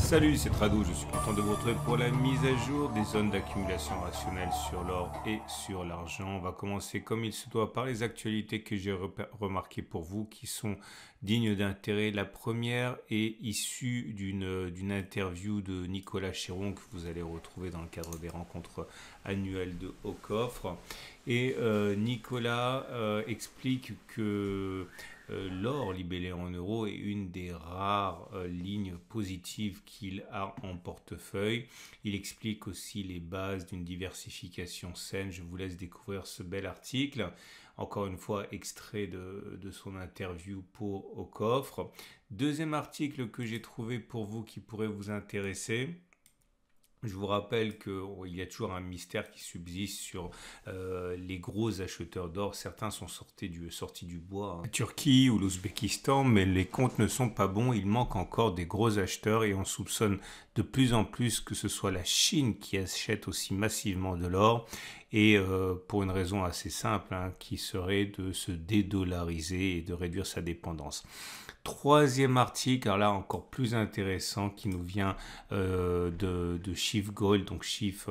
Salut, c'est Trado, je suis content de vous retrouver pour la mise à jour des zones d'accumulation rationnelle sur l'or et sur l'argent. On va commencer comme il se doit par les actualités que j'ai remarquées pour vous qui sont dignes d'intérêt. La première est issue d'une interview de Nicolas Chéron que vous allez retrouver dans le cadre des rencontres annuelles de Haut Coffre. Et Nicolas explique que l'or libellé en euros est une des rares lignes positives qu'il a en portefeuille. Il explique aussi les bases d'une diversification saine. Je vous laisse découvrir ce bel article. Encore une fois, extrait de son interview pour Au Coffre. Deuxième article que j'ai trouvé pour vous qui pourrait vous intéresser. Je vous rappelle qu'il y a toujours un mystère qui subsiste sur les gros acheteurs d'or. Certains sont sortis du bois, la Turquie ou l'Ouzbékistan, mais les comptes ne sont pas bons. Il manque encore des gros acheteurs et on soupçonne de plus en plus que ce soit la Chine qui achète aussi massivement de l'or. Et pour une raison assez simple, qui serait de se dédollariser et de réduire sa dépendance. Troisième article, alors là encore plus intéressant, qui nous vient de Chief Gold. Donc Chief,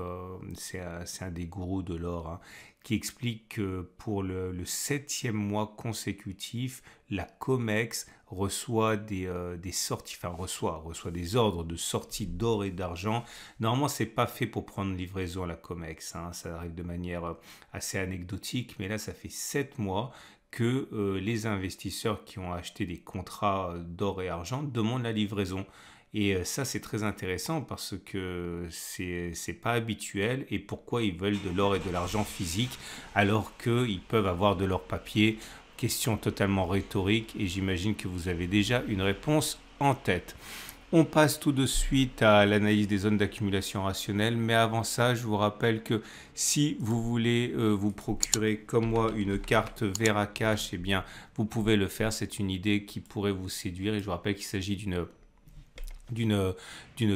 c'est un des gourous de l'or, qui explique que pour le 7e mois consécutif, la COMEX reçoit des sorties, reçoit des ordres de sortie d'or et d'argent. Normalement, c'est pas fait pour prendre livraison à la COMEX, ça arrive de manière assez anecdotique, mais là, ça fait 7 mois que les investisseurs qui ont acheté des contrats d'or et argent demandent la livraison. Et ça, c'est très intéressant parce que c'est pas habituel. Et pourquoi ils veulent de l'or et de l'argent physique alors qu'ils peuvent avoir de l'or papier? Question totalement rhétorique et j'imagine que vous avez déjà une réponse en tête. On passe tout de suite à l'analyse des zones d'accumulation rationnelle, mais avant ça, je vous rappelle que si vous voulez vous procurer comme moi une carte Veracash, eh bien vous pouvez le faire, c'est une idée qui pourrait vous séduire et je vous rappelle qu'il s'agit d'une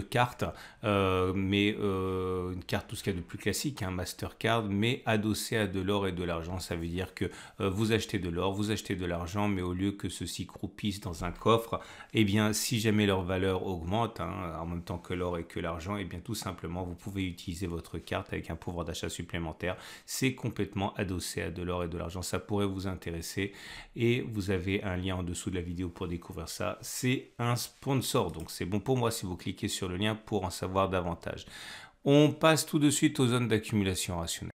carte, mais une carte tout ce qu'il y a de plus classique, un Mastercard, mais adossée à de l'or et de l'argent. Ça veut dire que vous achetez de l'or, vous achetez de l'argent, mais au lieu que ceci croupisse dans un coffre, eh bien, si jamais leur valeur augmente, en même temps que l'or et que l'argent, eh bien, tout simplement, vous pouvez utiliser votre carte avec un pouvoir d'achat supplémentaire. C'est complètement adossé à de l'or et de l'argent. Ça pourrait vous intéresser et vous avez un lien en dessous de la vidéo pour découvrir ça. C'est un sponsor, donc c'est bon pour moi si vous cliquez sur le lien pour en savoir davantage. On passe tout de suite aux zones d'accumulation rationnelle.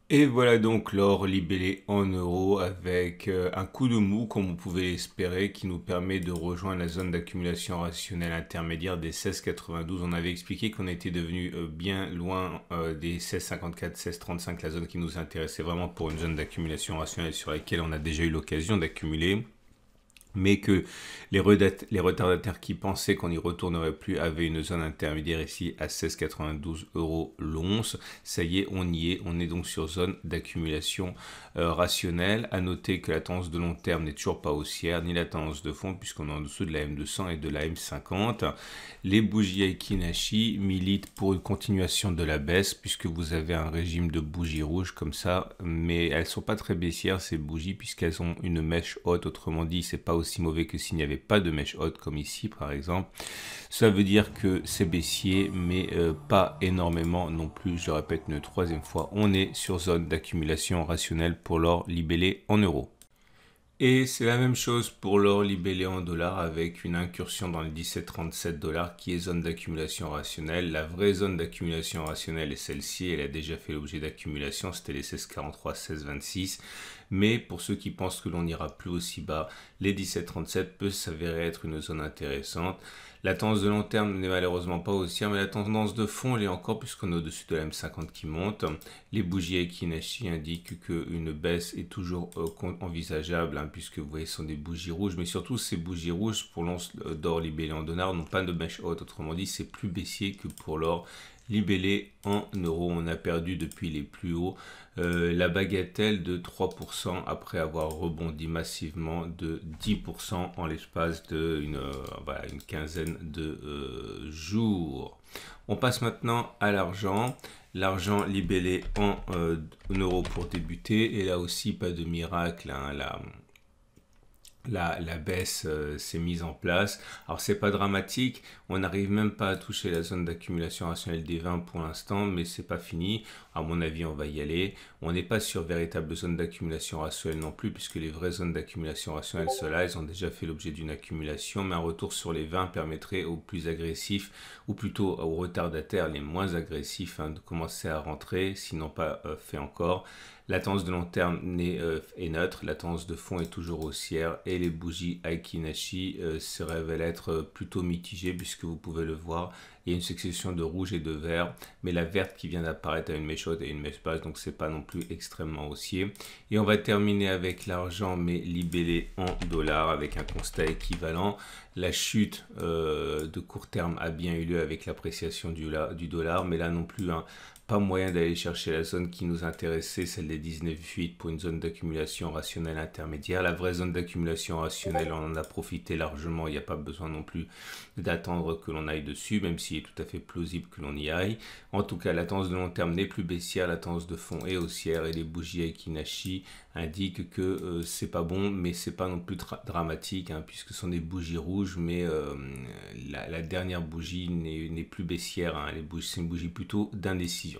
Et voilà donc l'or libellé en euros avec un coup de mou comme vous pouvez l'espérer qui nous permet de rejoindre la zone d'accumulation rationnelle intermédiaire des 16,92. On avait expliqué qu'on était devenu bien loin des 16,54, 16,35, la zone qui nous intéressait vraiment pour une zone d'accumulation rationnelle sur laquelle on a déjà eu l'occasion d'accumuler. Mais que les retardataires qui pensaient qu'on n'y retournerait plus avaient une zone intermédiaire ici à 16,92 € l'once. Ça y est, on est donc sur zone d'accumulation rationnelle. À noter que la tendance de long terme n'est toujours pas haussière, ni la tendance de fond puisqu'on est en dessous de la M200 et de la M50. Les bougies Aiki-Nashi militent pour une continuation de la baisse puisque vous avez un régime de bougies rouges comme ça, mais elles sont pas très baissières ces bougies puisqu'elles ont une mèche haute, autrement dit c'est pas aussi mauvais que s'il n'y avait pas de mèche haute comme ici par exemple. Ça veut dire que c'est baissier mais pas énormément non plus. Je répète une troisième fois, on est sur zone d'accumulation rationnelle pour l'or libellé en euros. Et c'est la même chose pour l'or libellé en dollars avec une incursion dans les 17,37 $ qui est zone d'accumulation rationnelle. La vraie zone d'accumulation rationnelle est celle-ci, elle a déjà fait l'objet d'accumulation, c'était les 16,43, 16,26. Mais pour ceux qui pensent que l'on n'ira plus aussi bas, les 17,37 peut s'avérer être une zone intéressante. La tendance de long terme n'est malheureusement pas haussière, mais la tendance de fond l'est encore puisqu'on est au-dessus de la M50 qui monte. Les bougies Aiki-Nashi indiquent qu'une baisse est toujours envisageable puisque vous voyez ce sont des bougies rouges, mais surtout ces bougies rouges pour l'once d'or libellé en dollars n'ont pas de mèche haute, autrement dit c'est plus baissier que pour l'or libellé en euros. On a perdu depuis les plus hauts la bagatelle de 3% après avoir rebondi massivement de 10% en l'espace d'une quinzaine de jours. On passe maintenant à l'argent. L'argent libellé en euros pour débuter. Et là aussi, pas de miracle. la baisse s'est mise en place. Alors c'est pas dramatique, on n'arrive même pas à toucher la zone d'accumulation rationnelle des 20 pour l'instant, mais c'est pas fini. À mon avis, on va y aller. On n'est pas sur véritable zone d'accumulation rationnelle non plus, puisque les vraies zones d'accumulation rationnelle, ceux-là, elles ont déjà fait l'objet d'une accumulation, mais un retour sur les 20 permettrait aux plus agressifs, ou plutôt aux retardataires les moins agressifs, de commencer à rentrer, sinon pas fait encore. La tendance de long terme est neutre, la tendance de fond est toujours haussière et les bougies Aiki-Nashi se révèlent être plutôt mitigées puisque vous pouvez le voir, il y a une succession de rouge et de vert, mais la verte qui vient d'apparaître a une mèche haute et une mèche basse, donc c'est pas non plus extrêmement haussier. Et on va terminer avec l'argent mais libellé en dollars avec un constat équivalent. La chute de court terme a bien eu lieu avec l'appréciation du dollar, mais là non plus, pas moyen d'aller chercher la zone qui nous intéressait, celle des 19,8 pour une zone d'accumulation rationnelle intermédiaire. La vraie zone d'accumulation rationnelle, on en a profité largement, il n'y a pas besoin non plus d'attendre que l'on aille dessus, même s'il est tout à fait plausible que l'on y aille. En tout cas, la tendance de long terme n'est plus baissière, la tendance de fond est haussière et les bougies Aiki-Nashi indiquent que c'est pas bon, mais c'est pas non plus dramatique, puisque ce sont des bougies rouges, mais la dernière bougie n'est plus baissière, c'est une bougie plutôt d'indécision.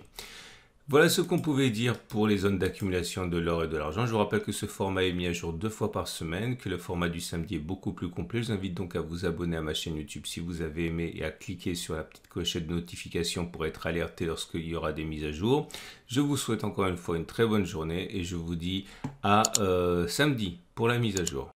Voilà ce qu'on pouvait dire pour les zones d'accumulation de l'or et de l'argent. Je vous rappelle que ce format est mis à jour 2 fois par semaine, que le format du samedi est beaucoup plus complet. Je vous invite donc à vous abonner à ma chaîne YouTube si vous avez aimé et à cliquer sur la petite clochette de notification pour être alerté lorsqu'il y aura des mises à jour. Je vous souhaite encore une fois une très bonne journée et je vous dis à samedi pour la mise à jour.